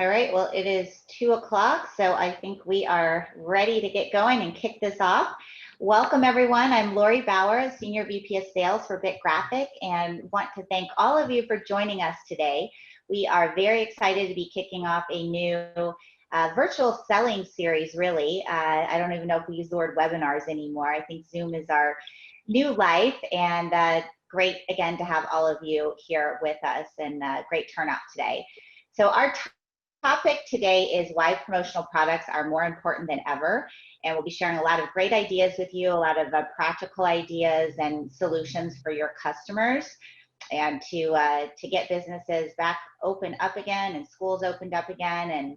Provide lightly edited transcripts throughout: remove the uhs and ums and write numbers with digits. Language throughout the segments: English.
All right, well, it is 2 o'clock, so I think we are ready to get going and kick this off. Welcome, everyone. I'm Lori Bauer, Senior VP of Sales for Bit Graphic, and want to thank all of you for joining us today. We are very excited to be kicking off a new virtual selling series, really. I don't even know if we use the word webinars anymore. I think Zoom is our new life, and great, again, to have all of you here with us, and great turnout today. So our topic today is why promotional products are more important than ever, and we'll be sharing a lot of great ideas with you, a lot of practical ideas and solutions for your customers, and to get businesses back open up again and schools opened up again,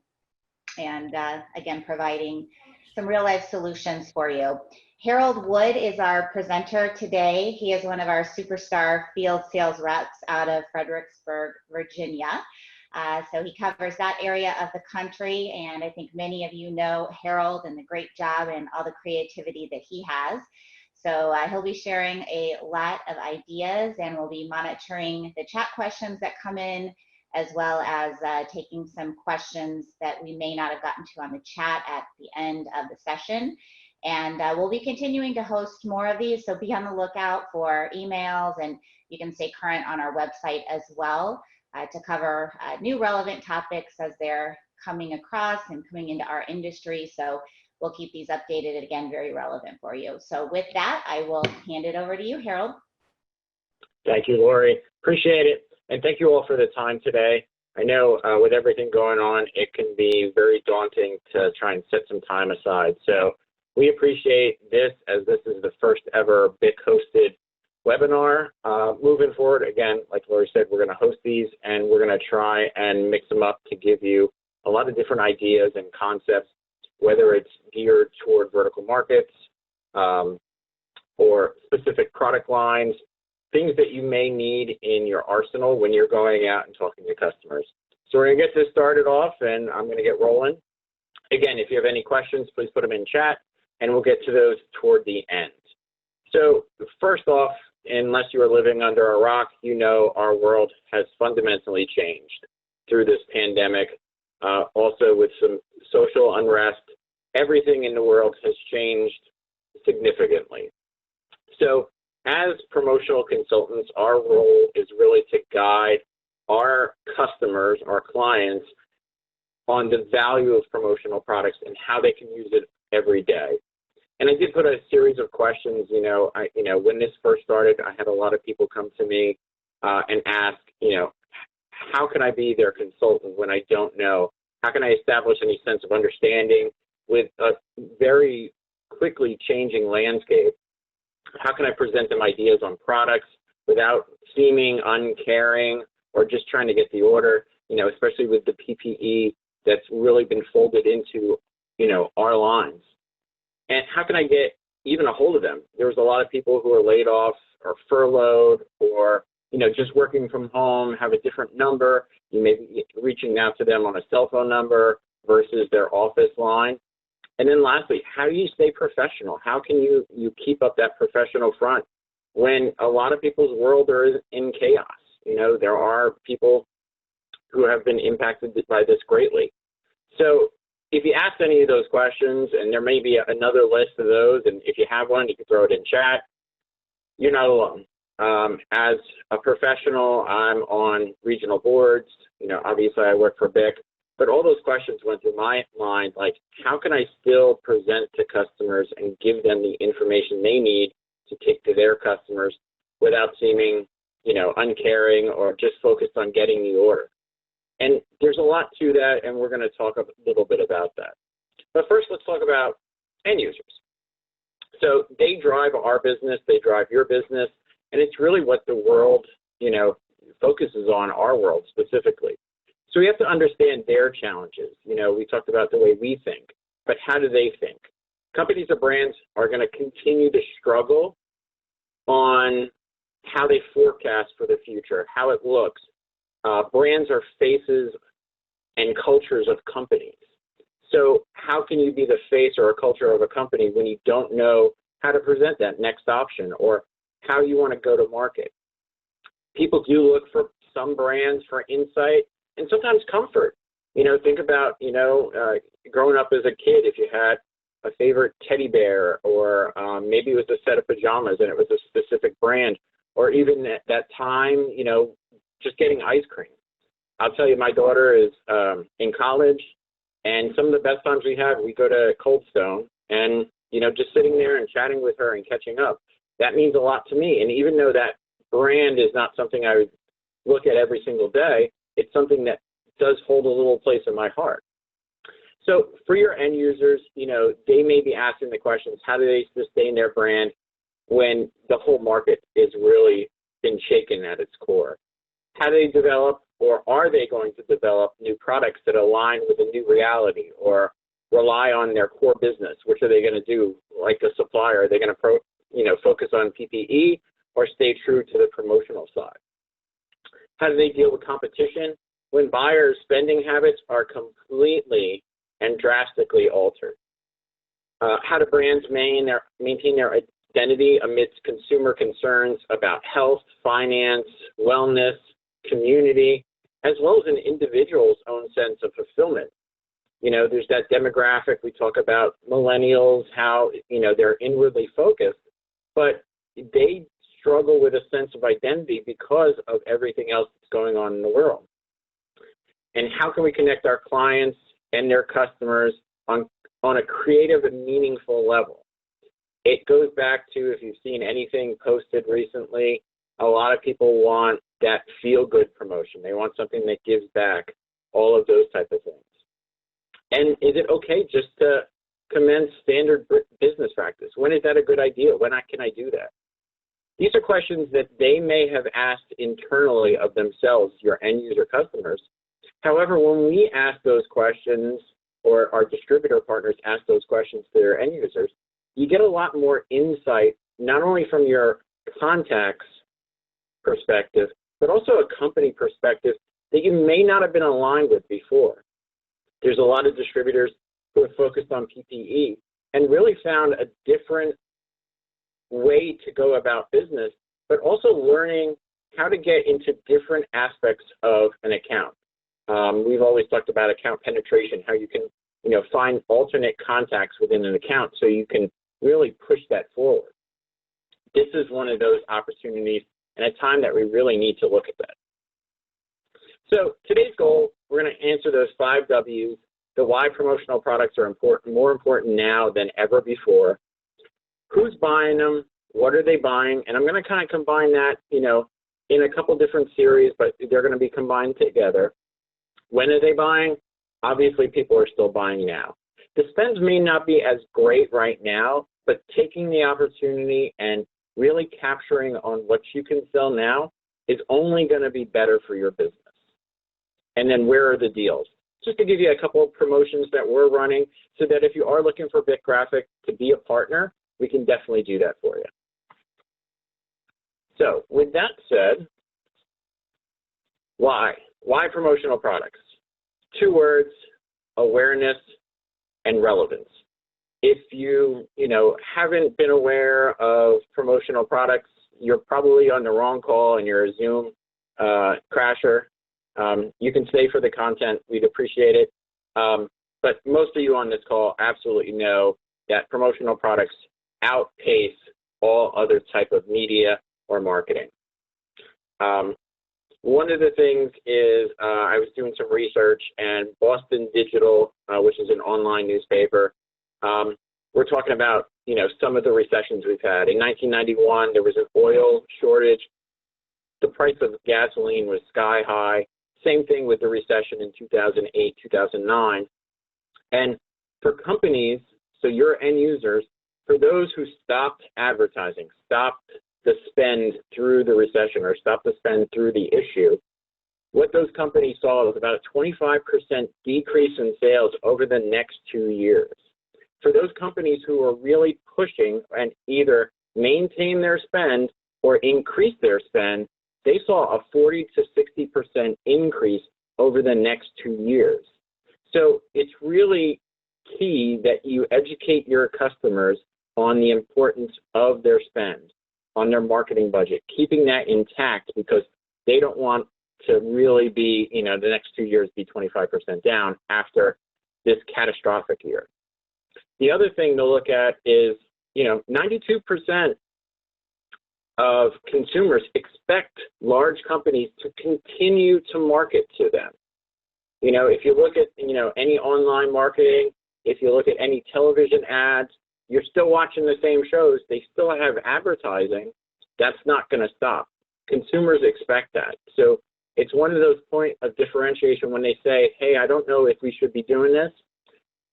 and again, providing some real life solutions for you. Harold Wood is our presenter today. He is one of our superstar field sales reps out of Fredericksburg, Virginia. So he covers that area of the country, and I think many of you know Harold and the great job and all the creativity that he has. So he'll be sharing a lot of ideas, and we'll be monitoring the chat questions that come in, as well as taking some questions that we may not have gotten to on the chat at the end of the session. And we'll be continuing to host more of these, so be on the lookout for emails, and you can stay current on our website as well. To cover new relevant topics as they're coming across and coming into our industry. So we'll keep these updated, and again, very relevant for you. So with that, I will hand it over to you, Harold. Thank you, Lori. Appreciate it. And thank you all for the time today. I know with everything going on, it can be very daunting to try and set some time aside. So we appreciate this, as this is the first ever BIC hosted webinar. Moving forward, again, like Lori said, we're going to host these, and we're going to try and mix them up to give you a lot of different ideas and concepts, whether it's geared toward vertical markets or specific product lines, things that you may need in your arsenal when you're going out and talking to customers. So we're going to get this started off, and I'm going to get rolling. Again, if you have any questions, please put them in chat, and we'll get to those toward the end. So first off, unless you are living under a rock, you know our world has fundamentally changed through this pandemic. Also with some social unrest, everything in the world has changed significantly. So as promotional consultants, our role is really to guide our customers, our clients, on the value of promotional products and how they can use it every day. And I did put a series of questions. When this first started, I had a lot of people come to me and ask, how can I be their consultant when I don't know? How can I establish any sense of understanding with a very quickly changing landscape? How can I present them ideas on products without seeming uncaring or just trying to get the order, especially with the PPE that's really been folded into, our lines? And how can I get even a hold of them? There was a lot of people who are laid off or furloughed or, just working from home, have a different number. You may be reaching out to them on a cell phone number versus their office line. And then lastly, how do you stay professional? How can you keep up that professional front when a lot of people's world are in chaos? There are people who have been impacted by this greatly. So if you ask any of those questions, and there may be another list of those, and if you have one, you can throw it in chat, you're not alone. As a professional, I'm on regional boards. Obviously I work for BIC, but all those questions went through my mind, like, how can I still present to customers and give them the information they need to take to their customers without seeming, uncaring or just focused on getting the order? And there's a lot to that, and we're going to talk a little bit about that. But first, let's talk about end users. So they drive our business, they drive your business, and it's really what the world, focuses on, our world specifically. So we have to understand their challenges. We talked about the way we think, but how do they think? Companies or brands are going to continue to struggle on how they forecast for the future, how it looks. Brands are faces and cultures of companies. So how can you be the face or a culture of a company when you don't know how to present that next option or how you want to go to market? People do look for some brands for insight and sometimes comfort. Think about, growing up as a kid, if you had a favorite teddy bear, or maybe it was a set of pajamas and it was a specific brand, or even at that time, just getting ice cream. I'll tell you, my daughter is in college, and some of the best times we have, we go to Cold Stone, and, just sitting there and chatting with her and catching up, that means a lot to me. And even though that brand is not something I would look at every single day, it's something that does hold a little place in my heart. So for your end users, they may be asking the questions, how do they sustain their brand when the whole market is really been shaken at its core? How do they develop, or are they going to develop new products that align with a new reality or rely on their core business? Which are they going to do? Like a supplier, are they going to focus on PPE or stay true to the promotional side? How do they deal with competition when buyers' spending habits are completely and drastically altered? How do brands maintain their identity amidst consumer concerns about health, finance, wellness, community, as well as an individual's own sense of fulfillment? There's that demographic. We talk about millennials, how, they're inwardly focused, but they struggle with a sense of identity because of everything else that's going on in the world. And how can we connect our clients and their customers on a creative and meaningful level? It goes back to, if you've seen anything posted recently, a lot of people want that feel-good promotion. They want something that gives back, all of those type of things. And is it okay just to commence standard business practice? When is that a good idea? When can I do that? These are questions that they may have asked internally of themselves, your end user customers. However, when we ask those questions, or our distributor partners ask those questions to their end users, you get a lot more insight, not only from your contacts perspective, but also a company perspective that you may not have been aligned with before. There's a lot of distributors who have focused on PPE and really found a different way to go about business, but also learning how to get into different aspects of an account. We've always talked about account penetration, how you can, find alternate contacts within an account so you can really push that forward. This is one of those opportunities and a time that we really need to look at that. So today's goal, we're going to answer those 5 W's, the why promotional products are more important now than ever before. Who's buying them? What are they buying? And I'm going to kind of combine that, in a couple different series, but they're going to be combined together. When are they buying? Obviously, people are still buying now. The spends may not be as great right now, but taking the opportunity and really capturing on what you can sell now is only going to be better for your business. And then where are the deals? Just to give you a couple of promotions that we're running so that if you are looking for Bit Graphic to be a partner, we can definitely do that for you. So with that said, why? Why promotional products? 2 words, awareness and relevance. If you, haven't been aware of promotional products, you're probably on the wrong call and you're a Zoom crasher. You can stay for the content. We'd appreciate it. But most of you on this call absolutely know that promotional products outpace all other type of media or marketing. One of the things is I was doing some research, and Boston Digital, which is an online newspaper, we're talking about, some of the recessions we've had. In 1991, there was an oil shortage. The price of gasoline was sky high. Same thing with the recession in 2008, 2009. And for companies, so your end users, for those who stopped advertising, stopped the spend through the recession or stopped the spend through the issue, what those companies saw was about a 25% decrease in sales over the next 2 years. For those companies who are really pushing and either maintain their spend or increase their spend, they saw a 40 to 60% increase over the next 2 years. So it's really key that you educate your customers on the importance of their spend, on their marketing budget, keeping that intact, because they don't want to really be, the next 2 years be 25% down after this catastrophic year. The other thing to look at is, 92% of consumers expect large companies to continue to market to them. If you look at, any online marketing, if you look at any television ads, you're still watching the same shows. They still have advertising. That's not going to stop. Consumers expect that. So it's one of those points of differentiation when they say, hey, I don't know if we should be doing this.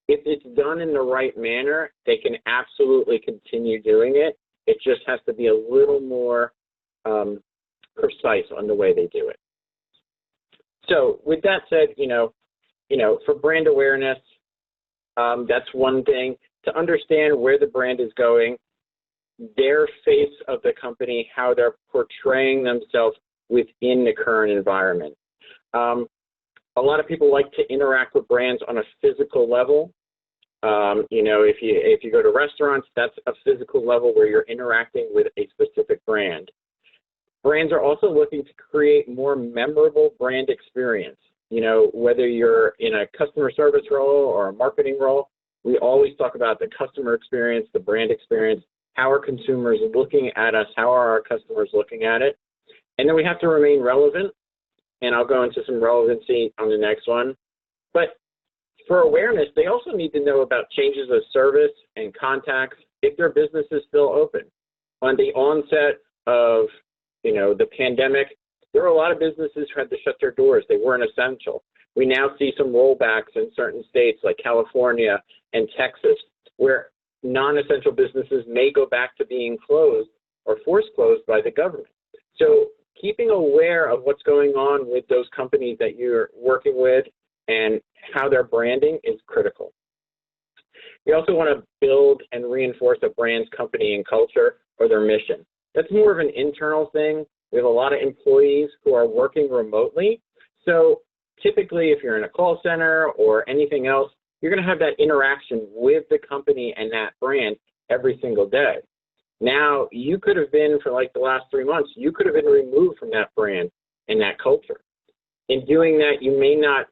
If it's done in the right manner, they can absolutely continue doing it. It just has to be a little more precise on the way they do it. So with that said, for brand awareness, that's one thing. To understand where the brand is going, their face of the company, how they're portraying themselves within the current environment. A lot of people like to interact with brands on a physical level. If you go to restaurants, that's a physical level where you're interacting with a specific brand. Brands are also looking to create more memorable brand experience. Whether you're in a customer service role or a marketing role, we always talk about the customer experience, the brand experience, how are consumers looking at us, how are our customers looking at it. And then we have to remain relevant, and I'll go into some relevancy on the next one. But for awareness, they also need to know about changes of service and contacts if their business is still open. On the onset of, the pandemic, there were a lot of businesses who had to shut their doors. They weren't essential. We now see some rollbacks in certain states like California and Texas, where non-essential businesses may go back to being closed or forced closed by the government. So keeping aware of what's going on with those companies that you're working with and how they're branding is critical. We also want to build and reinforce a brand's company and culture or their mission. That's more of an internal thing. We have a lot of employees who are working remotely. So typically, if you're in a call center or anything else, you're going to have that interaction with the company and that brand every single day. Now, you could have been, for like the last 3 months, you could have been removed from that brand and that culture. In doing that, you may not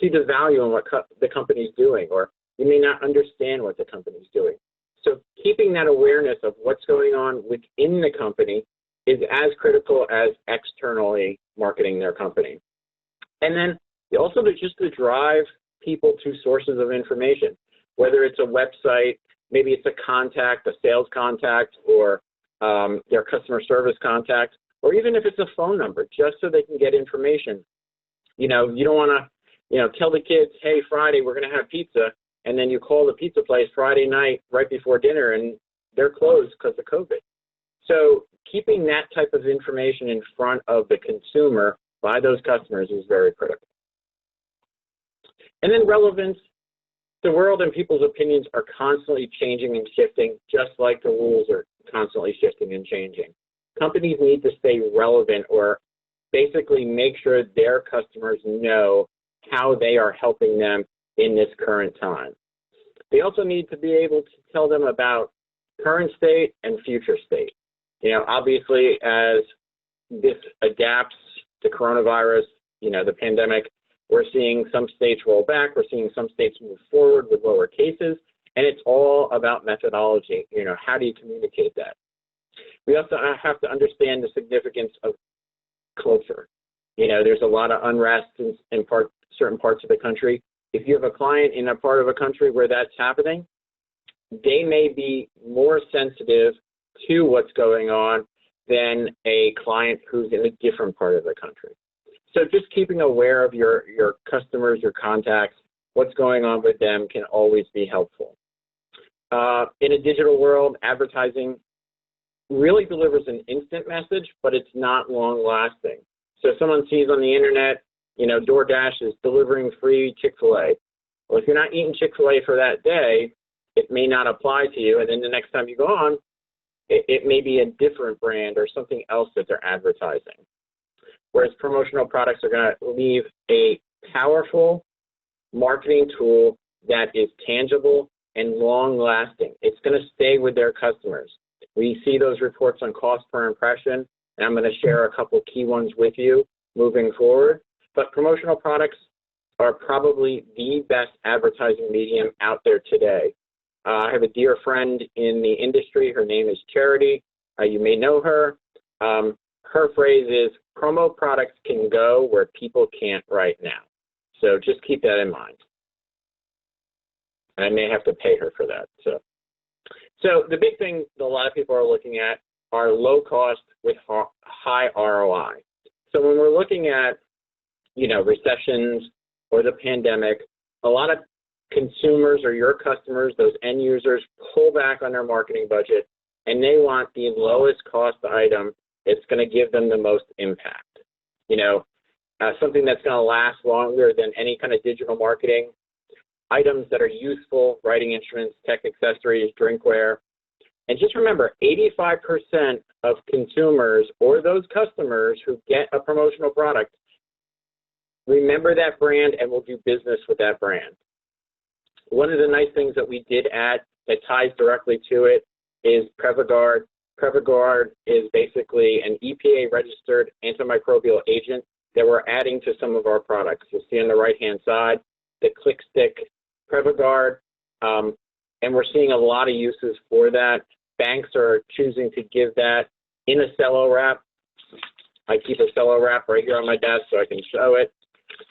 see the value in what the company's doing, or you may not understand what the company's doing. So keeping that awareness of what's going on within the company is as critical as externally marketing their company. And then also just to drive people to sources of information, whether it's a website, maybe it's a contact, a sales contact, or their customer service contact, or even if it's a phone number, just so they can get information. You don't want to, tell the kids, hey, Friday we're going to have pizza, and then you call the pizza place Friday night right before dinner, and they're closed because of COVID. So keeping that type of information in front of the consumer by those customers is very critical. And then relevance. The world and people's opinions are constantly changing and shifting, just like the rules are constantly shifting and changing. Companies need to stay relevant, or basically make sure their customers know how they are helping them in this current time. They also need to be able to tell them about current state and future state. Obviously, as this adapts to coronavirus, the pandemic, we're seeing some states roll back, we're seeing some states move forward with lower cases, and it's all about methodology. How do you communicate that? We also have to understand the significance of culture. There's a lot of unrest in certain parts of the country. If you have a client in a part of a country where that's happening, they may be more sensitive to what's going on than a client who's in a different part of the country. So just keeping aware of your customers, your contacts, what's going on with them can always be helpful. In a digital world, advertising really delivers an instant message, but it's not long lasting. So if someone sees on the internet, DoorDash is delivering free Chick-fil-A. Well, if you're not eating Chick-fil-A for that day, it may not apply to you. And then the next time you go on, it may be a different brand or something else that they're advertising. Whereas promotional products are going to leave a powerful marketing tool that is tangible and long-lasting. It's going to stay with their customers. We see those reports on cost per impression, and I'm going to share a couple key ones with you. moving forward. But promotional products are probably the best advertising medium out there today. I have a dear friend in the industry. Her name is Charity. You may know her. Her phrase is, promo products can go where people can't right now. So just keep that in mind. I may have to pay her for that. So the big thing that a lot of people are looking at are low cost with high ROI. So when we're looking at, recessions or the pandemic, a lot of consumers or your customers, those end users, pull back on their marketing budget, and they want the lowest cost item that's going to give them the most impact. Something that's going to last longer than any kind of digital marketing, items that are useful, writing instruments, tech accessories, drinkware. And just remember, 85% of consumers or those customers who get a promotional product remember that brand and will do business with that brand. One of the nice things that we did add that ties directly to it is PrevaGuard. PrevaGuard is basically an EPA-registered antimicrobial agent that we're adding to some of our products. You'll see on the right-hand side the Clickthick PrevaGuard, and we're seeing a lot of uses for that. Banks are choosing to give that in a cello wrap. I keep a cello wrap right here on my desk so I can show it.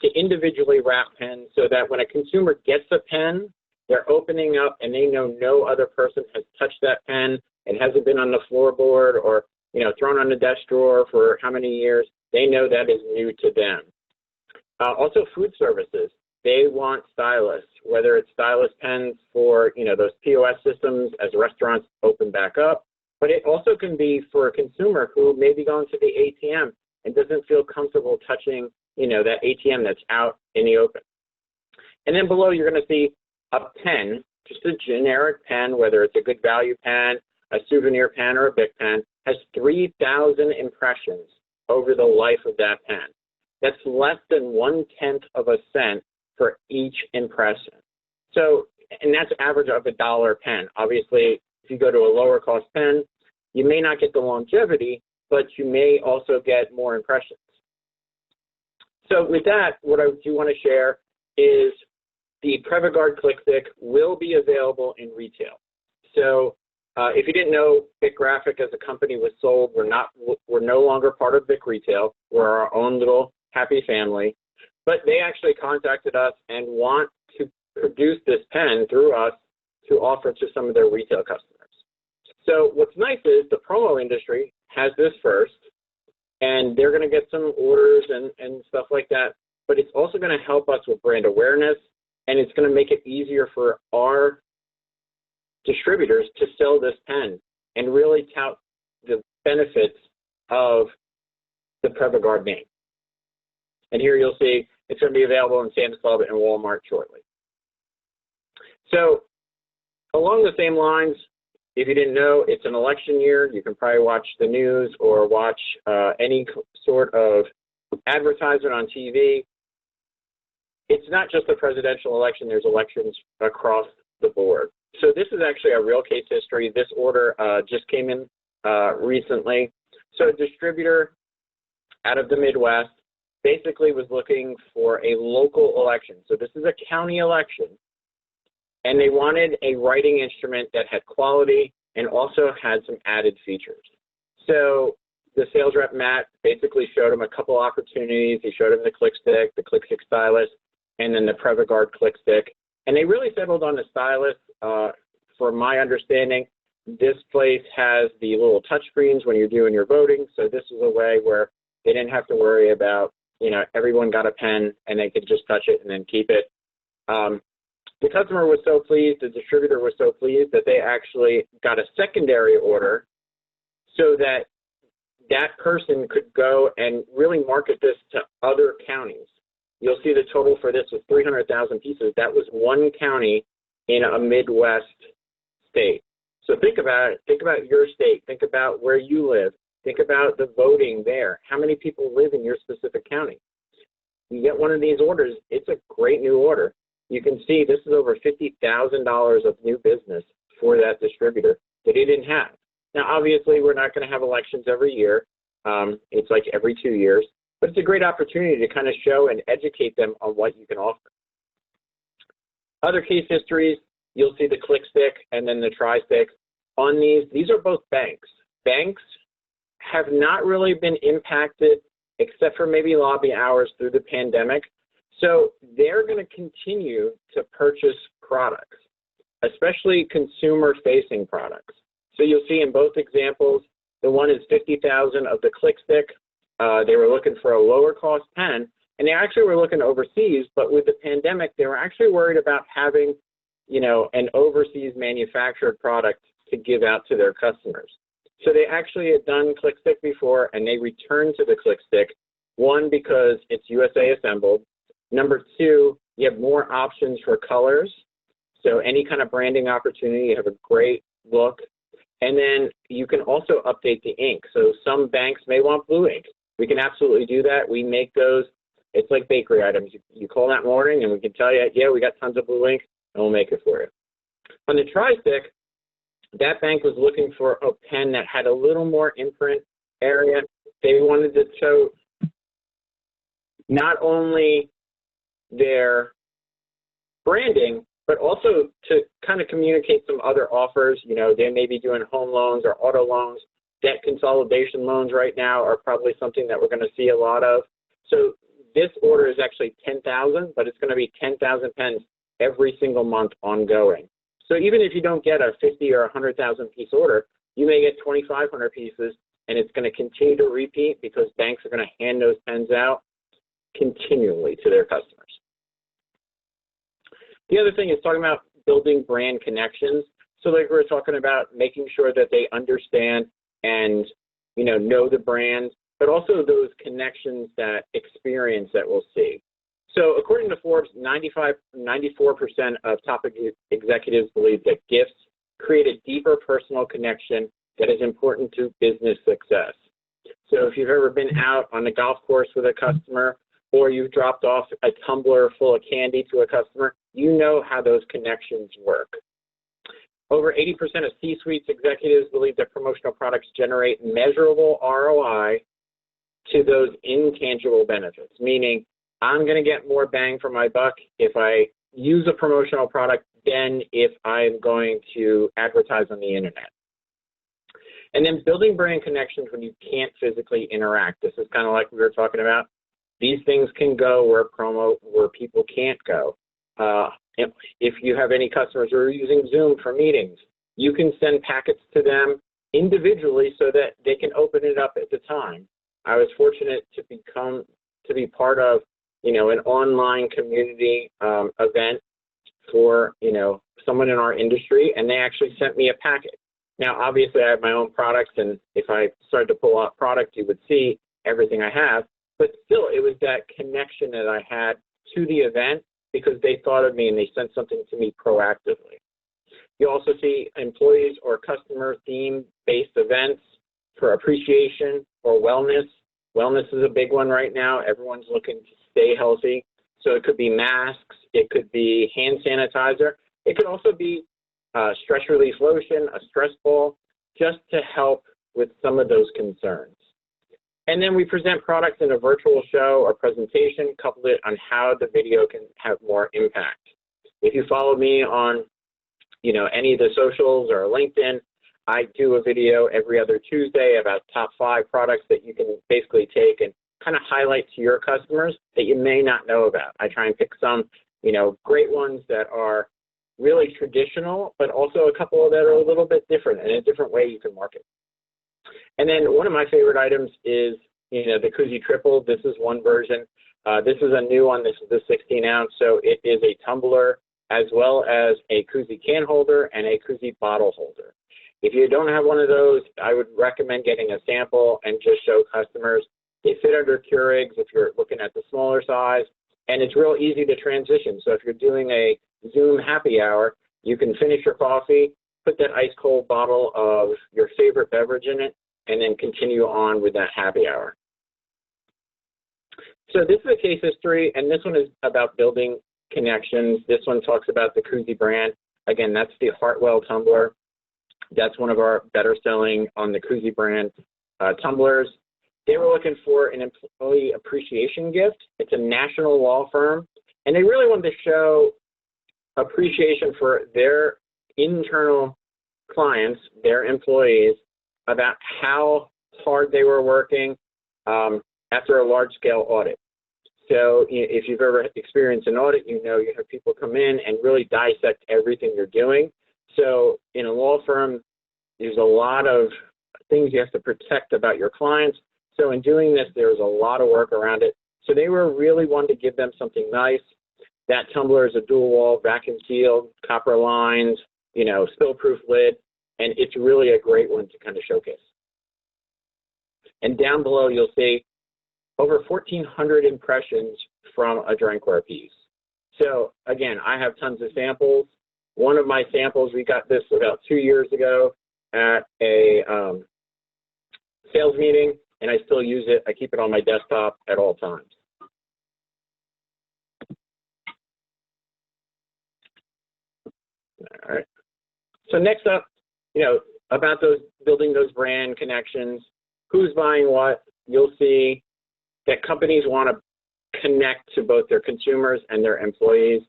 To individually wrap pens so that when a consumer gets a pen, they're opening up and they know no other person has touched that pen. It hasn't been on the floorboard or thrown on the desk drawer for how many years. They know that is new to them. Also, food services. They want stylists, whether it's stylus pens for those POS systems as restaurants open back up, but it also can be for a consumer who may be going to the ATM and doesn't feel comfortable touching that ATM that's out in the open. And then below, you're going to see a pen, just a generic pen, whether it's a good value pen, a souvenir pen, or a Bic pen, has 3,000 impressions over the life of that pen. That's less than 1/10 of a cent for each impression. So, and that's average of $1 pen. Obviously, if you go to a lower cost pen, you may not get the longevity, but you may also get more impressions. So with that, what I do want to share is the PrevaGuard Clickthick will be available in retail. So if you didn't know, Bic Graphic as a company was sold. We're no longer part of Bic Retail. We're our own little happy family. But they actually contacted us and want to produce this pen through us to offer to some of their retail customers. So what's nice is the promo industry has this first, and they're going to get some orders and stuff like that. But it's also going to help us with brand awareness, and it's going to make it easier for our distributors to sell this pen and really tout the benefits of the PrevaGuard name. And here you'll see it's going to be available in Sam's Club and Walmart shortly. So along the same lines, if you didn't know, it's an election year. You can probably watch the news or watch any sort of advertisement on TV. It's not just a presidential election. There's elections across the board. So this is actually a real case history. This order just came in recently. So a distributor out of the Midwest basically was looking for a local election. So this is a county election. And they wanted a writing instrument that had quality and also had some added features. So the sales rep, Matt, basically showed him a couple opportunities. He showed him the Clickthick stylus, and then the PrevaGuard Clickthick. And they really settled on the stylus. For my understanding, this place has the little touch screens when you're doing your voting. So this is a way where they didn't have to worry about, everyone got a pen and they could just touch it and then keep it. The customer was so pleased, the distributor was so pleased that they actually got a secondary order so that that person could go and really market this to other counties. You'll see the total for this was 300,000 pieces. That was one county in a Midwest state. So think about it. Think about your state. Think about where you live. Think about the voting there. How many people live in your specific county? You get one of these orders, it's a great new order. You can see this is over $50,000 of new business for that distributor that he didn't have. Now, obviously, we're not going to have elections every year. It's like every 2 years. but it's a great opportunity to kind of show and educate them on what you can offer. Other case histories, you'll see the Clickthick and then the Tri-Stick. On these are both banks. Banks have not really been impacted except for maybe lobby hours through the pandemic. So they're going to continue to purchase products, especially consumer-facing products. So you'll see in both examples, the one is $50,000 of the Clickthick. They were looking for a lower cost pen, and they actually were looking overseas, but with the pandemic, they were actually worried about having, you know, an overseas manufactured product to give out to their customers. So they actually had done Clickthick before, and they returned to the Clickthick, one, because it's USA assembled. Number two, you have more options for colors. So any kind of branding opportunity, you have a great look. And then you can also update the ink. So some banks may want blue ink. We can absolutely do that. We make those. It's like bakery items. You call that morning and we can tell you, yeah, we got tons of blue ink, and we'll make it for you. On the Tri-Stick, that bank was looking for a pen that had a little more imprint area. They wanted to show not only their branding, but also to kind of communicate some other offers. You know, they may be doing home loans or auto loans. Debt consolidation loans right now are probably something that we're going to see a lot of. So this order is actually 10,000, but it's going to be 10,000 pens every single month ongoing. So even if you don't get a 50 or 100,000 piece order, you may get 2,500 pieces, and it's going to continue to repeat because banks are going to hand those pens out continually to their customers. The other thing is talking about building brand connections. So like we were talking about, making sure that they understand and, you know the brand, but also those connections, that experience that we'll see. So according to Forbes, 94% of top executives believe that gifts create a deeper personal connection that is important to business success. So if you've ever been out on a golf course with a customer, or you've dropped off a tumbler full of candy to a customer, you know how those connections work. Over 80% of C-suite executives believe that promotional products generate measurable ROI to those intangible benefits, meaning I'm going to get more bang for my buck if I use a promotional product than if I'm going to advertise on the internet. And then building brand connections when you can't physically interact. This is kind of like we were talking about. These things can go where people can't go. If you have any customers who are using Zoom for meetings, you can send packets to them individually so that they can open it up at the time. I was fortunate to be part of, an online community event for, someone in our industry, and they actually sent me a packet. Now, obviously, I have my own products, and if I started to pull out product, you would see everything I have. But still, it was that connection that I had to the event because they thought of me and they sent something to me proactively. You also see employees or customer theme-based events for appreciation or wellness. Wellness is a big one right now. Everyone's looking to stay healthy. So it could be masks. It could be hand sanitizer. It could also be stress relief lotion, a stress ball, just to help with some of those concerns. And then we present products in a virtual show or presentation, couple it on how the video can have more impact. If you follow me on, any of the socials or LinkedIn, I do a video every other Tuesday about top 5 products that you can basically take and kind of highlight to your customers that you may not know about. I try and pick some, great ones that are really traditional, but also a couple that are a little bit different and a different way you can market. And then one of my favorite items is, the Koozie Triple. This is one version. This is a new one. This is the 16 ounce. So it is a tumbler as well as a Koozie can holder and a Koozie bottle holder. If you don't have one of those, I would recommend getting a sample and just show customers. They fit under Keurigs if you're looking at the smaller size, and it's real easy to transition. So if you're doing a Zoom happy hour, you can finish your coffee, put that ice cold bottle of your favorite beverage in it, and then continue on with that happy hour. So this is a case history, and this one is about building connections. This one talks about the Koozie brand. Again, that's the Hartwell tumbler. That's one of our better selling on the Koozie brand tumblers. They were looking for an employee appreciation gift. It's a national law firm, and they really wanted to show appreciation for their internal clients, their employees, about how hard they were working after a large-scale audit. So if you've ever experienced an audit, you know you have people come in and really dissect everything you're doing. So in a law firm, there's a lot of things you have to protect about your clients. So in doing this, there's a lot of work around it. So they were really wanting to give them something nice. That tumbler is a dual wall, vacuum sealed, copper lines, you know, spill-proof lid, and it's really a great one to kind of showcase. And down below, you'll see over 1,400 impressions from a drinkware piece. So again, I have tons of samples. One of my samples, we got this about 2 years ago at a sales meeting, and I still use it. I keep it on my desktop at all times. All right. So next up, you know, about those building those brand connections, who's buying what, you'll see that companies want to connect to both their consumers and their employees,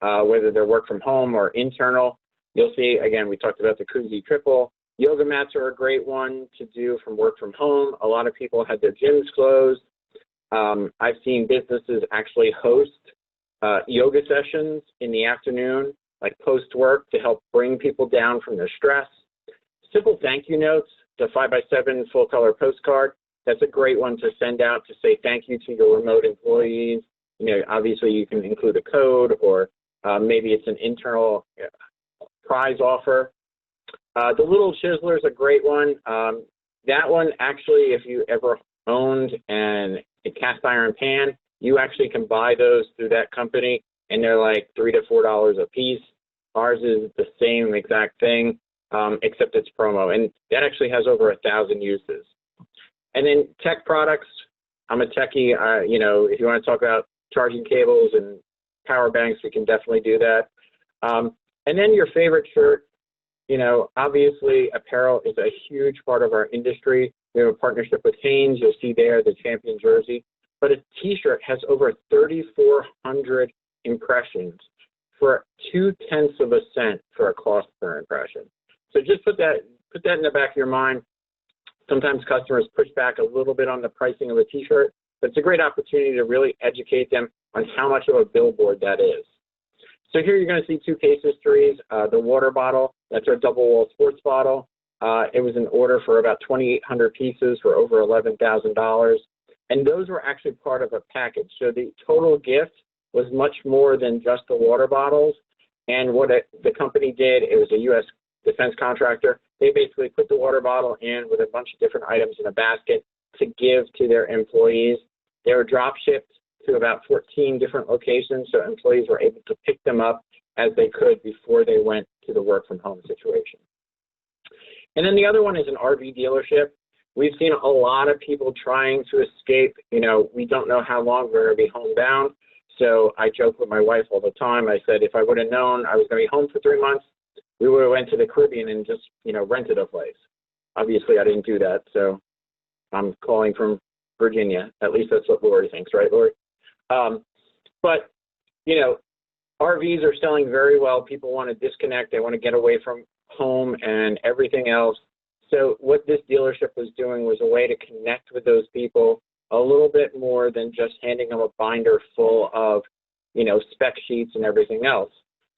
whether they're work from home or internal. You'll see, again, we talked about the koozie triple. Yoga mats are a great one to do from work from home. A lot of people had their gyms closed. I've seen businesses actually host yoga sessions in the afternoon, like post-work, to help bring people down from their stress. Simple thank you notes, the 5x7 full-color postcard. That's a great one to send out to say thank you to your remote employees. You know, obviously you can include a code, or maybe it's an internal prize offer. The little chiseler is a great one. That one, actually, if you ever owned a cast iron pan, you actually can buy those through that company, and they're like $3 to $4 a piece. Ours is the same exact thing, except it's promo, and that actually has over 1,000 uses. And then tech products, I'm a techie. You know, if you want to talk about charging cables and power banks, we can definitely do that. And then your favorite shirt, you know, obviously apparel is a huge part of our industry. We have a partnership with Hanes. You'll see there the champion jersey. But a t-shirt has over 3,400 impressions for 0.2 cents for a cost per impression. So just put that in the back of your mind. Sometimes customers push back a little bit on the pricing of a t-shirt, but it's a great opportunity to really educate them on how much of a billboard that is. So here you're going to see two case histories. The water bottle, that's our double wall sports bottle. It was an order for about 2,800 pieces for over $11,000. And those were actually part of a package. So the total gift was much more than just the water bottles. And what the company did, it was a U.S. defense contractor. They basically put the water bottle in with a bunch of different items in a basket to give to their employees. They were drop shipped to about 14 different locations, so employees were able to pick them up as they could before they went to the work from home situation. And then the other one is an RV dealership. We've seen a lot of people trying to escape. You know, we don't know how long we're going to be homebound. So I joke with my wife all the time. I said, if I would have known I was going to be home for 3 months, we would have went to the Caribbean and just, you know, rented a place. Obviously, I didn't do that, so I'm calling from Virginia. At least that's what Lori thinks, right, Lori? But, you know, RVs are selling very well. People want to disconnect. They want to get away from home and everything else. So what this dealership was doing was a way to connect with those people a little bit more than just handing them a binder full of, you know, spec sheets and everything else.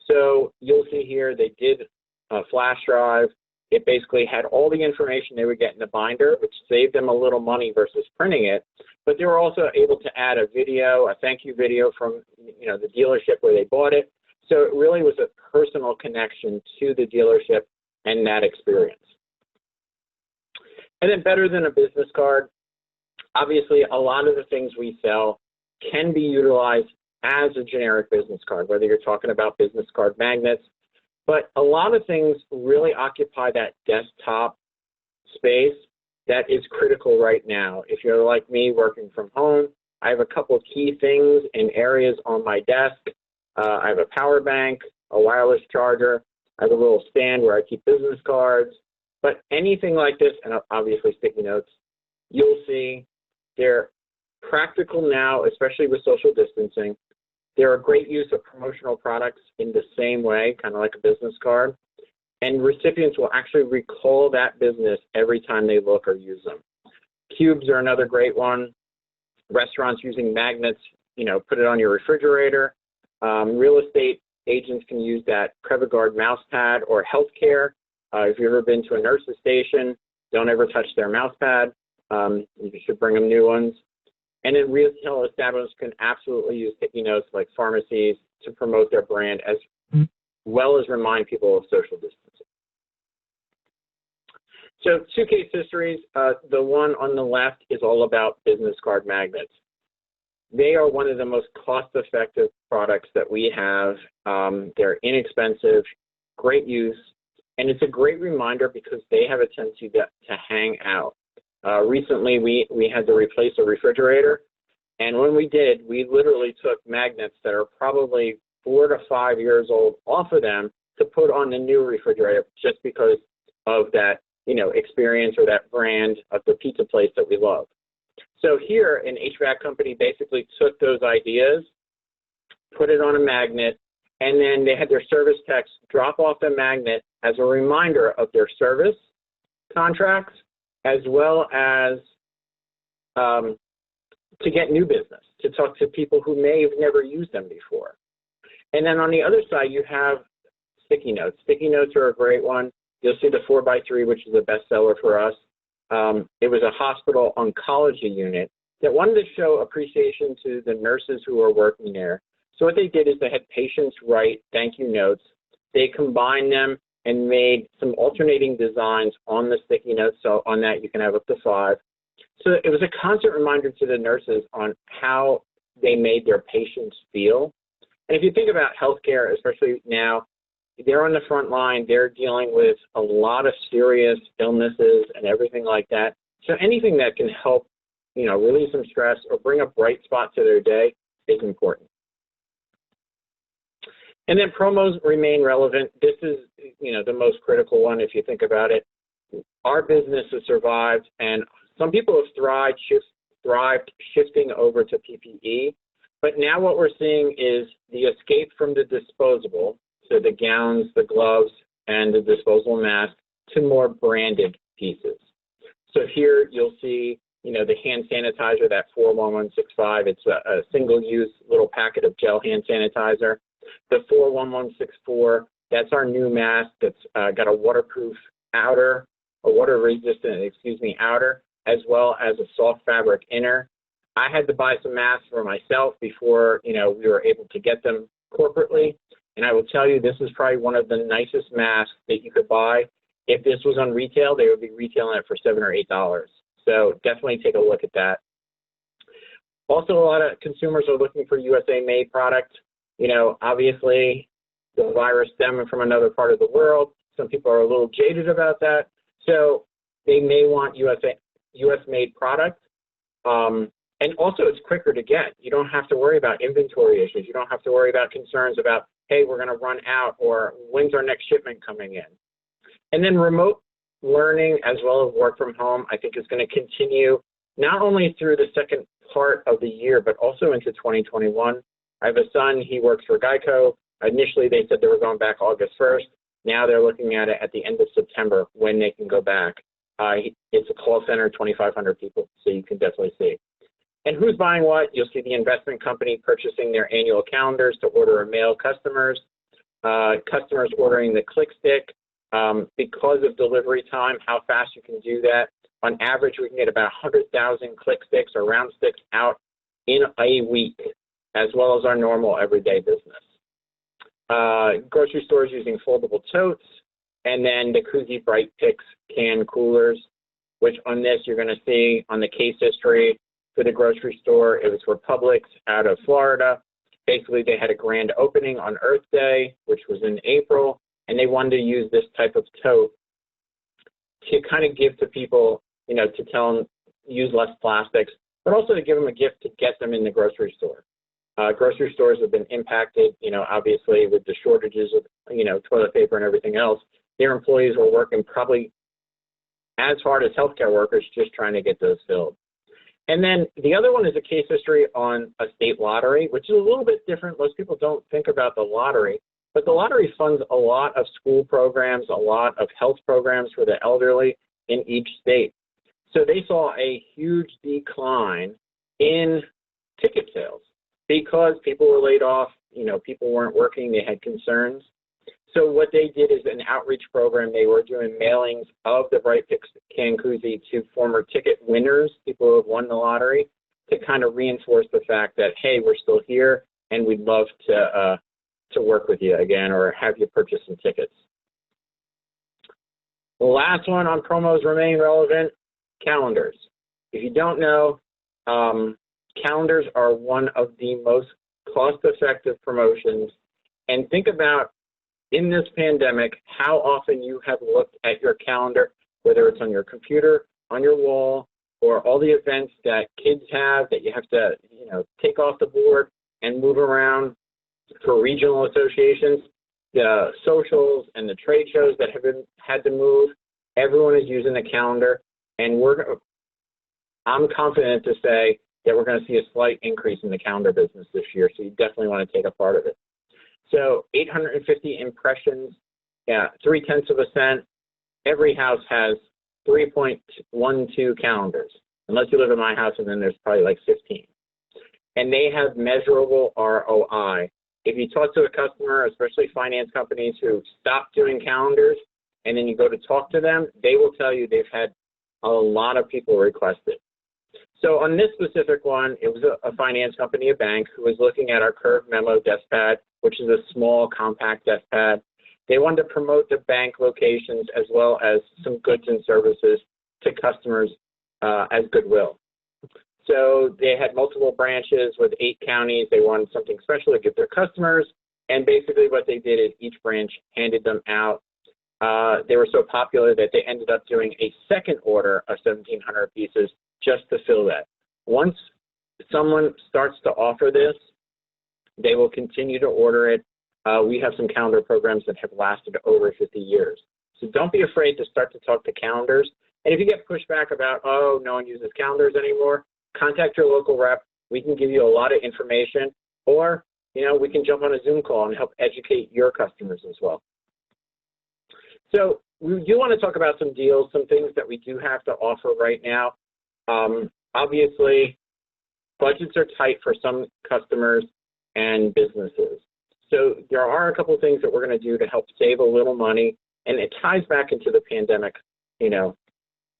So you'll see here they did a flash drive. It basically had all the information they would get in the binder, which saved them a little money versus printing it. But they were also able to add a video, a thank you video from, you know, the dealership where they bought it. So it really was a personal connection to the dealership and that experience. And then better than a business card, obviously a lot of the things we sell can be utilized as a generic business card, whether you're talking about business card magnets. But a lot of things really occupy that desktop space that is critical right now. If you're like me, working from home, I have a couple of key things in areas on my desk. I have a power bank, a wireless charger. I have a little stand where I keep business cards. But anything like this, and obviously sticky notes, you'll see They're practical now, especially with social distancing. They're a great use of promotional products in the same way, kind of like a business card. And recipients will actually recall that business every time they look or use them. Cubes are another great one. Restaurants using magnets, put it on your refrigerator. Real estate agents can use that Previgard mouse pad, or healthcare. If you've ever been to a nurse's station, don't ever touch their mouse pad. You should bring them new ones. And then retail establishments can absolutely use sticky notes like pharmacies to promote their brand, as well as remind people of social distancing. So Suitcase Histories, the one on the left is all about business card magnets. They are one of the most cost-effective products that we have. They're inexpensive, great use, and it's a great reminder because they have a tendency to hang out. Recently, we had to replace a refrigerator, and when we did, we literally took magnets that are probably 4 to 5 years old off of them to put on the new refrigerator, just because of that, experience or that brand of the pizza place that we love. So here, an HVAC company basically took those ideas, put it on a magnet, and then they had their service techs drop off the magnet as a reminder of their service contracts, as well as to get new business, to talk to people who may have never used them before. And then on the other side, you have sticky notes. Sticky notes are a great one. You'll see the 4x3, which is a bestseller for us. It was a hospital oncology unit that wanted to show appreciation to the nurses who are working there. So what they did is they had patients write thank you notes. They combined them and made some alternating designs on the sticky notes. So on that, you can have up to 5. So it was a constant reminder to the nurses on how they made their patients feel. And if you think about healthcare, especially now, they're on the front line. They're dealing with a lot of serious illnesses and everything like that. So anything that can help, relieve some stress or bring a bright spot to their day is important. And then promos remain relevant. This is, the most critical one if you think about it. Our business has survived, and some people have thrived shifting over to PPE. But now what we're seeing is the escape from the disposable, so the gowns, the gloves, and the disposable mask, to more branded pieces. So here you'll see, the hand sanitizer, that 41165. It's a single-use little packet of gel hand sanitizer. The 41164, that's our new mask that's got a waterproof outer, a water-resistant, outer, as well as a soft fabric inner. I had to buy some masks for myself before, we were able to get them corporately. And I will tell you, this is probably one of the nicest masks that you could buy. If this was on retail, they would be retailing it for $7 or $8. So definitely take a look at that. Also, a lot of consumers are looking for USA-made product. Obviously, the virus stemming from another part of the world. Some people are a little jaded about that. So they may want US-made product. And also, it's quicker to get. You don't have to worry about inventory issues. You don't have to worry about concerns about, hey, we're going to run out, or when's our next shipment coming in? And then remote learning, as well as work from home, I think is going to continue not only through the second part of the year, but also into 2021. I have a son. He works for Geico. Initially, they said they were going back August 1st. Now they're looking at it at the end of September when they can go back. It's a call center, 2,500 people, so you can definitely see. And who's buying what? You'll see the investment company purchasing their annual calendars to order or mail customers. Customers ordering the Clickthick because of delivery time, how fast you can do that. On average, we can get about 100,000 Clickthick or round sticks out in a week, as well as our normal everyday business. Grocery stores using foldable totes, and then the Koozie Bright Picks can coolers, which on this you're going to see on the case history. For the grocery store, it was for Publix out of Florida. Basically, they had a grand opening on Earth Day, which was in April, and they wanted to use this type of tote to kind of give to people, to tell them use less plastics, but also to give them a gift to get them in the grocery store. Grocery stores have been impacted, obviously with the shortages of, toilet paper and everything else. Their employees were working probably as hard as healthcare workers just trying to get those filled. And then the other one is a case history on a state lottery, which is a little bit different. Most people don't think about the lottery, but the lottery funds a lot of school programs, a lot of health programs for the elderly in each state. So they saw a huge decline in ticket sales because people were laid off, people weren't working, they had concerns. So what they did is an outreach program. They were doing mailings of the Bright Picks Can Koozie to former ticket winners, people who have won the lottery, to kind of reinforce the fact that, hey, we're still here and we'd love to work with you again or have you purchase some tickets. The last one on promos remain relevant, calendars. If you don't know, calendars are one of the most cost-effective promotions. And think about, in this pandemic, how often you have looked at your calendar, whether it's on your computer, on your wall, or all the events that kids have that you have to, take off the board and move around for regional associations, the socials and the trade shows that have had to move. Everyone is using the calendar, and I'm confident to say that we're going to see a slight increase in the calendar business this year, so you definitely want to take a part of it. So 850 impressions, 0.3 of a cent. Every house has 3.12 calendars, unless you live in my house, and then there's probably like 15. And they have measurable ROI. If you talk to a customer, especially finance companies who stop doing calendars, and then you go to talk to them, they will tell you they've had a lot of people request it. So on this specific one, it was a finance company, a bank, who was looking at our Curve Memo desk pad, which is a small, compact desk pad. They wanted to promote the bank locations as well as some goods and services to customers as goodwill. So they had multiple branches with 8 counties. They wanted something special to give their customers. And basically what they did is each branch handed them out. They were so popular that they ended up doing a second order of 1,700 pieces just to fill that. Once someone starts to offer this, they will continue to order it. We have some calendar programs that have lasted over 50 years. So don't be afraid to start to talk to calendars. And if you get pushback about, oh, no one uses calendars anymore, contact your local rep. We can give you a lot of information, or, we can jump on a Zoom call and help educate your customers as well. So we do want to talk about some deals, some things that we do have to offer right now. Obviously, budgets are tight for some customers and businesses. So there are a couple of things that we're going to do to help save a little money, and it ties back into the pandemic,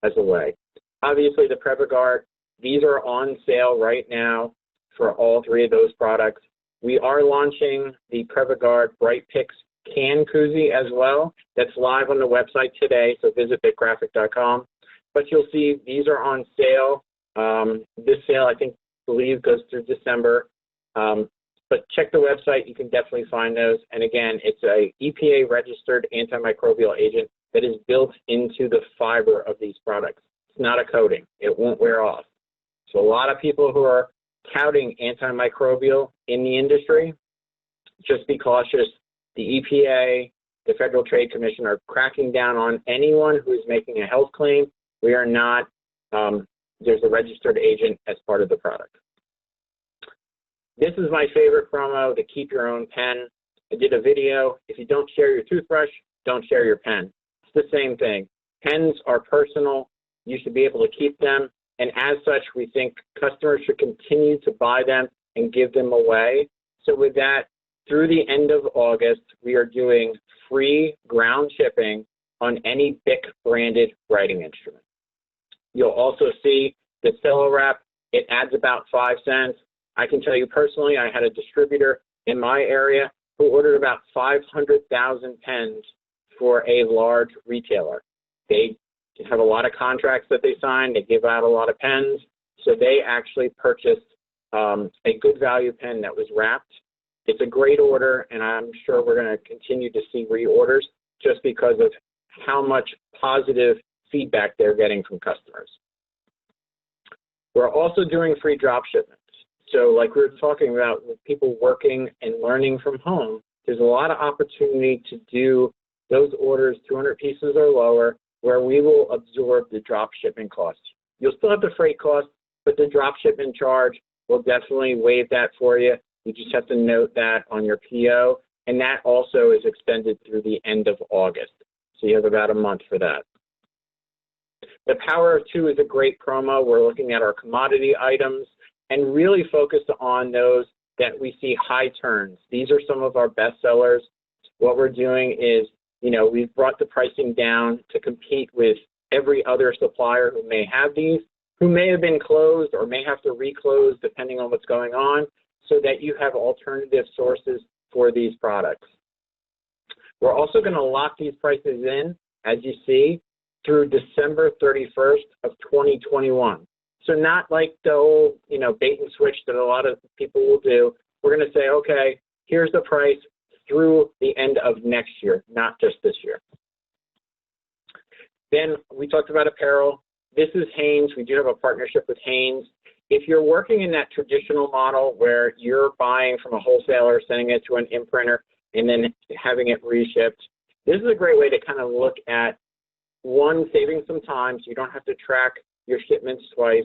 as a way. Obviously, the PrevaGuard, these are on sale right now for all 3 of those products. We are launching the PrevaGuard Bright Picks Can Koozie as well. That's live on the website today, so visit bitgraphic.com. But you'll see these are on sale. This sale, I believe, goes through December. But check the website. You can definitely find those. And again, it's a EPA-registered antimicrobial agent that is built into the fiber of these products. It's not a coating. It won't wear off. So a lot of people who are touting antimicrobial in the industry, just be cautious. The EPA, the Federal Trade Commission, are cracking down on anyone who is making a health claim. We are not. There's a registered agent as part of the product. This is my favorite promo, the Keep Your Own Pen. I did a video. If you don't share your toothbrush, don't share your pen. It's the same thing. Pens are personal. You should be able to keep them. And as such, we think customers should continue to buy them and give them away. So with that, through the end of August, we are doing free ground shipping on any BIC branded writing instrument. You'll also see the cello wrap. It adds about 5 cents. I can tell you personally, I had a distributor in my area who ordered about 500,000 pens for a large retailer. They have a lot of contracts that they sign. They give out a lot of pens. So they actually purchased a good value pen that was wrapped. It's a great order, and I'm sure we're going to continue to see reorders just because of how much positive feedback they're getting from customers. We're also doing free drop shipments. So like we were talking about with people working and learning from home, there's a lot of opportunity to do those orders 200 pieces or lower where we will absorb the drop shipping costs. You'll still have the freight costs, but the drop shipment charge will definitely waive that for you. You just have to note that on your PO, and that also is extended through the end of August. So you have about a month for that. The Power of Two is a great promo. We're looking at our commodity items and really focused on those that we see high turns. These are some of our best sellers. What we're doing is, we've brought the pricing down to compete with every other supplier who may have these, who may have been closed or may have to reclose depending on what's going on, so that you have alternative sources for these products. We're also going to lock these prices in, as you see, through December 31st of 2021. So not like the old, bait and switch that a lot of people will do. We're going to say, okay, here's the price through the end of next year, not just this year. Then we talked about apparel. This is Hanes. We do have a partnership with Hanes. If you're working in that traditional model where you're buying from a wholesaler, sending it to an imprinter, and then having it reshipped, this is a great way to kind of look at, one, saving some time so you don't have to track your shipments twice,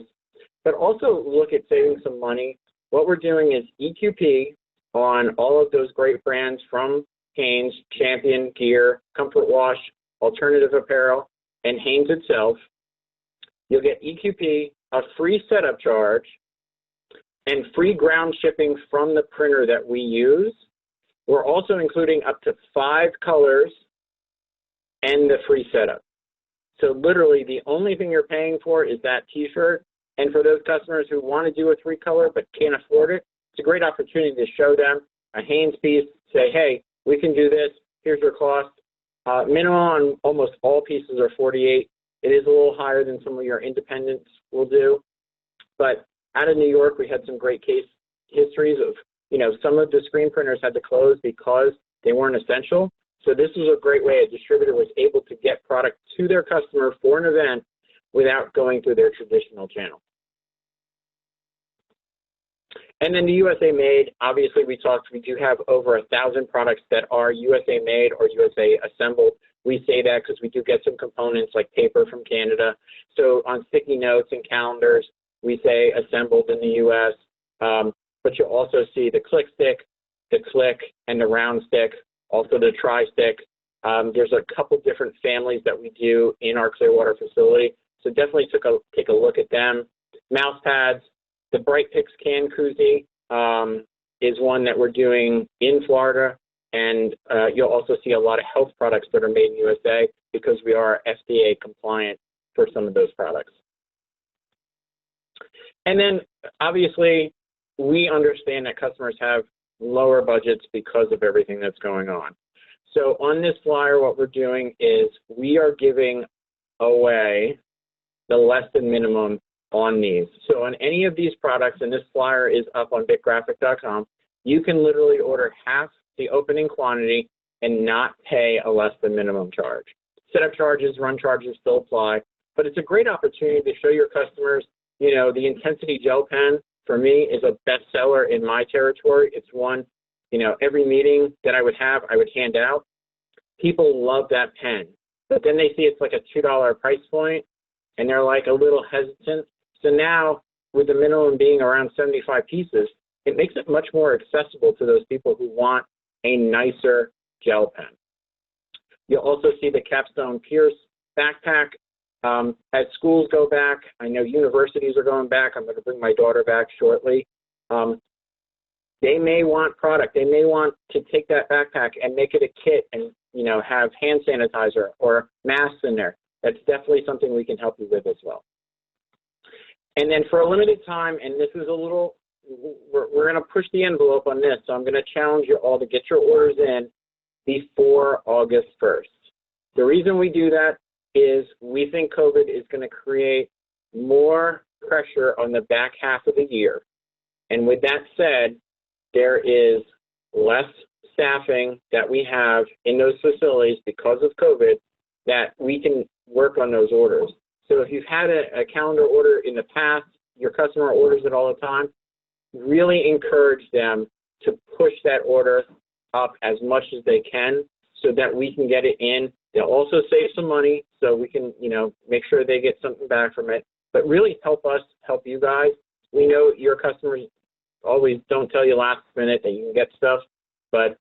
but also look at saving some money. What we're doing is EQP on all of those great brands from Hanes, Champion, Gear, Comfort Wash, Alternative Apparel, and Hanes itself. You'll get EQP, a free setup charge, and free ground shipping from the printer that we use. We're also including up to 5 colors and the free setup. So literally the only thing you're paying for is that t-shirt. And for those customers who want to do a 3-color but can't afford it, it's a great opportunity to show them a Hanes piece, say, hey, we can do this, here's your cost. Minimum on almost all pieces are $48. It is a little higher than some of your independents will do. But out of New York, we had some great case histories of, some of the screen printers had to close because they weren't essential. So this is a great way a distributor was able to get product to their customer for an event without going through their traditional channel. And then the USA made, obviously we do have over 1,000 products that are USA made or USA assembled. We say that because we do get some components like paper from Canada. So on sticky notes and calendars, we say assembled in the US. But you'll also see the Clickthick, the Click, and the round stick, also the tri-stick. There's a couple different families that we do in our Clearwater facility. So definitely take a look at them. Mouse pads, the Bright Picks can koozie is one that we're doing in Florida. And you'll also see a lot of health products that are made in USA because we are FDA compliant for some of those products. And then obviously we understand that customers have lower budgets because of everything that's going on. So on this flyer, what we're doing is we are giving away the less than minimum on these. So on any of these products, and this flyer is up on bitgraphic.com, you can literally order half the opening quantity and not pay a less than minimum charge. Setup charges, run charges still apply, but it's a great opportunity to show your customers, the Intensity Gel Pen for me is a bestseller in my territory. It's one, every meeting that I would hand out. People love that pen, but then they see it's like a $2 price point and they're like a little hesitant. So now with the minimum being around 75 pieces, it makes it much more accessible to those people who want a nicer gel pen. You'll also see the Capstone Pierce backpack. As schools go back, I know universities are going back. I'm going to bring my daughter back shortly. They may want product. They may want to take that backpack and make it a kit and, have hand sanitizer or masks in there. That's definitely something we can help you with as well. And then for a limited time, and this is a little, we're going to push the envelope on this, so I'm going to challenge you all to get your orders in before August 1st. The reason we do that is we think COVID is going to create more pressure on the back half of the year. And with that said, there is less staffing that we have in those facilities because of COVID that we can work on those orders. So if you've had a calendar order in the past, your customer orders it all the time, really encourage them to push that order up as much as they can so that we can get it in. They'll also save some money so we can, make sure they get something back from it. but really help us help you guys. We know your customers always don't tell you last minute that you can get stuff, but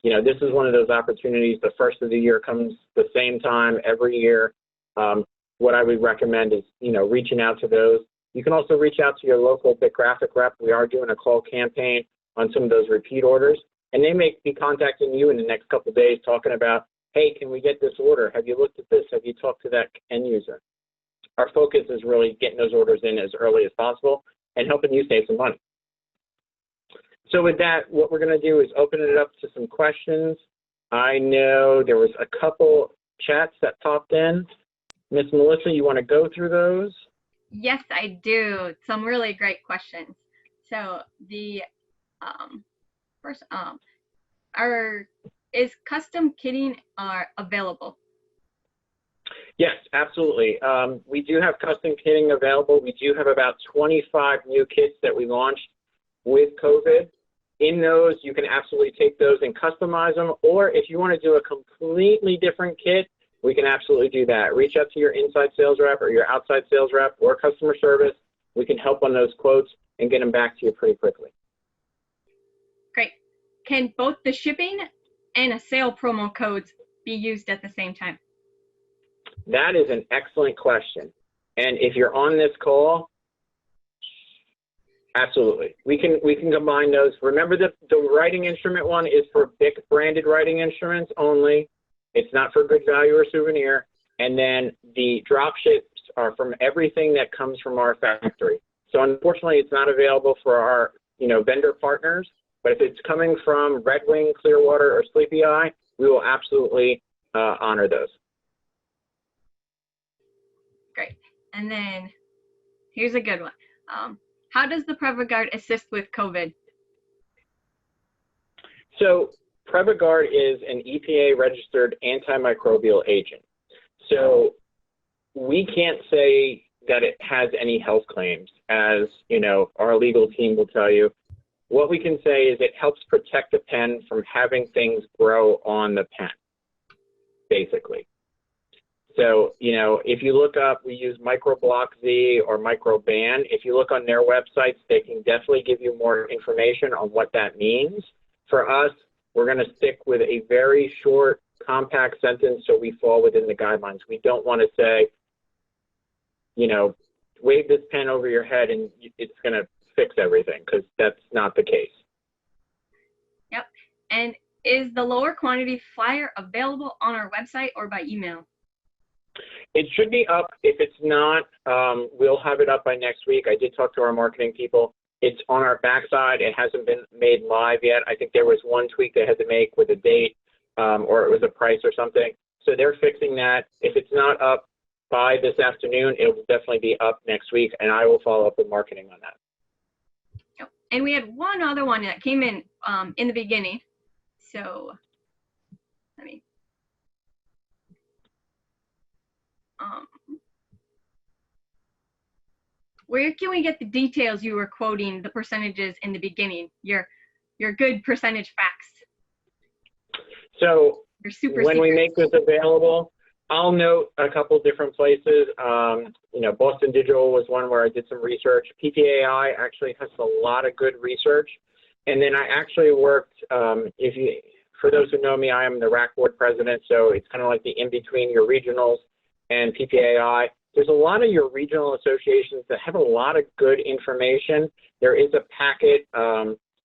you know, this is one of those opportunities. The first of the year comes the same time every year. What I would recommend is, you know, reaching out to those. You can also reach out to your local Bit Graphic rep. We are doing a call campaign on some of those repeat orders, and they may be contacting you in the next couple of days talking about, hey, can we get this order? Have you looked at this? Have you talked to that end user? Our focus is really getting those orders in as early as possible and helping you save some money. So with that, what we're going to do is open it up to some questions. I know there was a couple chats that popped in. Miss Melissa, you want to go through those? Yes, I do. Some really great questions. So the first, is custom kitting available? Yes, absolutely. We do have custom kitting available. We do have about 25 new kits that we launched with COVID. In those, you can absolutely take those and customize them, or if you want to do a completely different kit, we can absolutely do that. Reach out to your inside sales rep or your outside sales rep or customer service. We can help on those quotes and get them back to you pretty quickly. Great. Can both the shipping and a sale promo codes be used at the same time? That is an excellent question. And if you're on this call, absolutely. We can combine those. Remember, the writing instrument one is for BIC branded writing instruments only. It's not for Good Value or Souvenir. And then the drop ships are from everything that comes from our factory. So unfortunately, it's not available for our, you know, vendor partners. But if it's coming from Red Wing, Clearwater, or Sleepy Eye, we will absolutely honor those. Great. And then here's a good one. How does the PrevaGuard assist with COVID? So PrevaGuard is an EPA-registered antimicrobial agent. So we can't say that it has any health claims, as you know, our legal team will tell you. What we can say is it helps protect the pen from having things grow on the pen, basically. So, you know, if you look up, we use MicroBlock Z or MicroBand. If you look on their websites, they can definitely give you more information on what that means. For us, we're going to stick with a very short, compact sentence so we fall within the guidelines. We don't want to say, you know, wave this pen over your head and it's going to fix everything, because that's not the case. Yep. And is the lower quantity flyer available on our website or by email? It should be up. If it's not, we'll have it up by next week. I did talk to our marketing people. It's on our backside. It hasn't been made live yet. I think there was one tweak they had to make with a date, or it was a price or something. So they're fixing that. If it's not up by this afternoon, it will definitely be up next week, and I will follow up with marketing on that. And we had one other one that came in the beginning. So let me. Where can we get the details you were quoting, the percentages in the beginning? Your good percentage facts. So your super when secrets. We make this available, I'll note a couple different places. You know, Boston Digital was one where I did some research. PPAI actually has a lot of good research. And then I actually worked, for those who know me, I am the RAC board president, so it's kind of like the in-between your regionals and PPAI. There's a lot of your regional associations that have a lot of good information. There is a packet,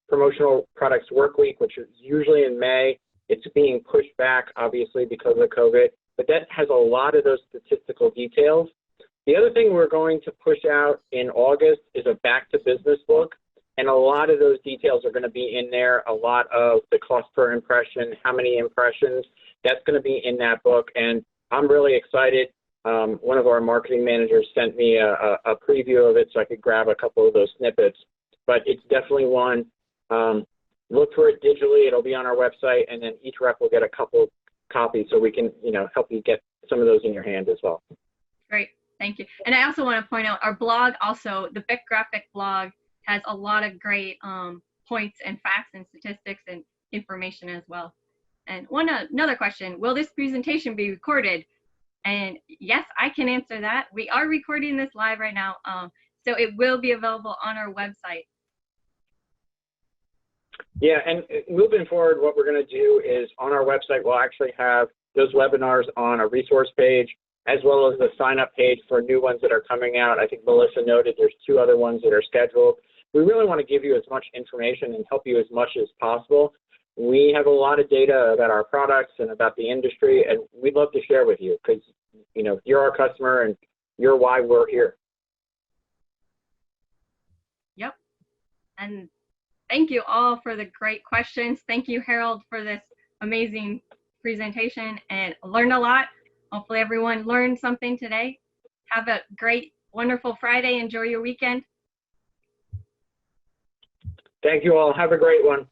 Promotional Products Work Week, which is usually in May. It's being pushed back, obviously, because of COVID, but that has a lot of those statistical details. The other thing we're going to push out in August is a back to business book, and a lot of those details are going to be in there. A lot of the cost per impression, how many impressions, that's going to be in that book, and I'm really excited. One of our marketing managers sent me a preview of it so I could grab a couple of those snippets, but it's definitely one. Look for it digitally. It'll be on our website, and then each rep will get a couple copies so we can, you know, help you get some of those in your hand as well. Great, thank you. And I also want to point out our blog, also the BIC Graphic blog, has a lot of great points and facts and statistics and information as well. And another question: will this presentation be recorded? And yes, I can answer that. We are recording this live right now, so it will be available on our website. Yeah, and moving forward, what we're going to do is on our website, we'll actually have those webinars on a resource page, as well as the sign-up page for new ones that are coming out. I think Melissa noted there's 2 other ones that are scheduled. We really want to give you as much information and help you as much as possible. We have a lot of data about our products and about the industry, and we'd love to share with you because, you know, you're our customer and you're why we're here. Yep. And thank you all for the great questions. Thank you, Harold, for this amazing presentation, and learned a lot. Hopefully everyone learned something today. Have a great, wonderful Friday. Enjoy your weekend. Thank you all. Have a great one.